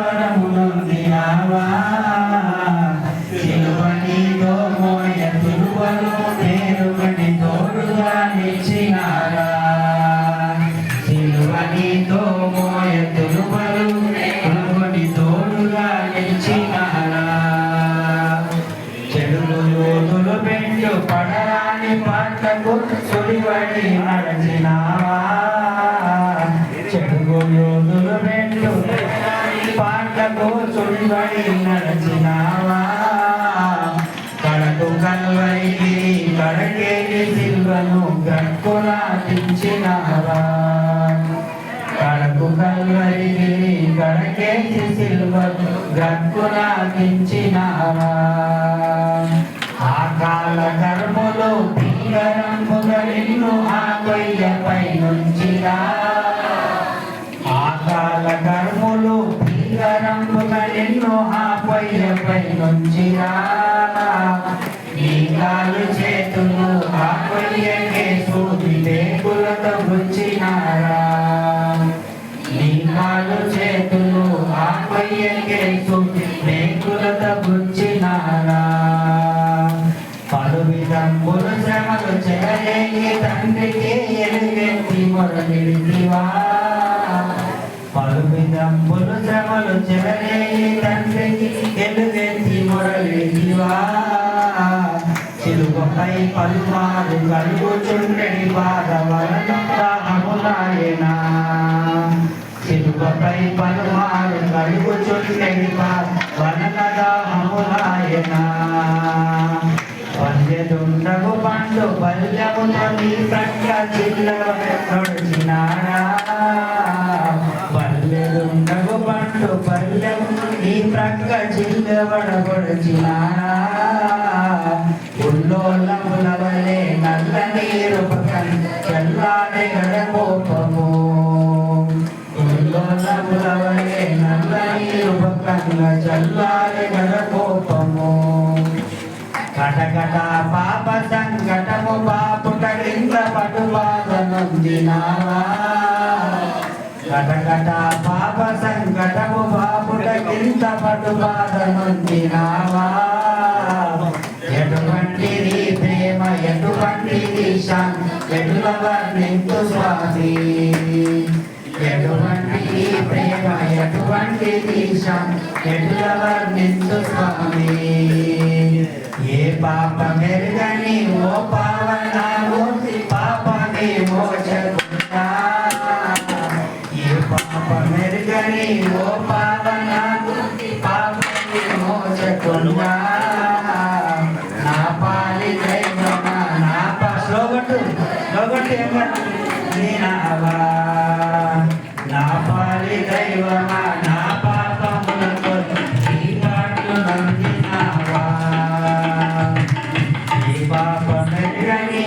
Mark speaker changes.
Speaker 1: నొందినావా సిలువనితో మోయ తులువలు నేరుగని తోడుగా నిలిచినారా సిలువనితో మోయ తులువలు నేరుగని తోడుగా నిలిచినారా చెడులు యోధులు పెండు పడరాని పాటకు సుడివడి నడిచినావా చెడుగు యోధులు పెండు పాటకు సుడివడి నడిచినావా కడకు కల్వరికి కడకేటి సిల్వను గట్టులా దించినావా కడకు కల్వరికి కడకేటి సిల్వను గట్టులా దించినావా ఆకాల కర్మలు తీగరంపుగా నిన్ను ఆ కొయ్యపై నుంచిరా ఆకాల కర్మలు తీగరంపుగా నిన్ను ఆ కొయ్యపై నుంచిరా నీ కాలు చేతులు ఆ కొయ్యకే సూది టేకులతో గుచ్చినారా నీ కాలు చేతులు ఆ కొయ్యకే సూది టేకులతో గుచ్చినారా పలు విధంబులు శ్రమలు చెరలేని తండ్రికి ఎలుగెత్తి మొరలిడివా పలు విధంబులు శ్రమలు చెరలేని తండ్రికి ఎలుగెత్తి మొరలిడివా సిలువపై పలుమారు కలుగుచుండెడి బాధ వలన దాహములాయనా సిలువపై పలుమారు కలుగుచుండెడి బాధ వలన దాహములాయనా పల్లెదుండగు పండు పల్లెముతో నీ ప్రక్క చిల్లవడిచినారా పల్లెదుండగు పండు పల్లెము నీ ప్రక్క చిల్లవడగొడిచినారా ఉల్లోలముల వలె నల్ల నీరు పక్కన చల్లారే గడకోపము ఉల్లోలముల వలె నల్ల నీరు పక్కన చల్లారే గడకోపము కటకట పాప సంకటము బాపుట కింద పటు బాధ నొందినావా కటకట పాప సంకటము బాపుట కింద పటు బాధ నొందినావా ఎటువంటిది ప్రేమ ఎటువంటిది శాంతి ఎటుల వర్ణింతు స్వామి ఎటువంటిది ప్రేమ ఎటువంటిది శాంతి ఎటుల వర్ణింతు స్వామి ఏ పాప మెరుగని ఓ పావనామూర్తి పాపని మోచకుండా ఏ పాప మెరుగని ఓ పావనామూర్తి పాపని మోచకుండా నా పాలి దైవమా నా స్లోగట్టు ఏమన్నావా నా పాలి దైవమా నా పాపములకు ఈ పాటలు నందినావా పాప మెరుగని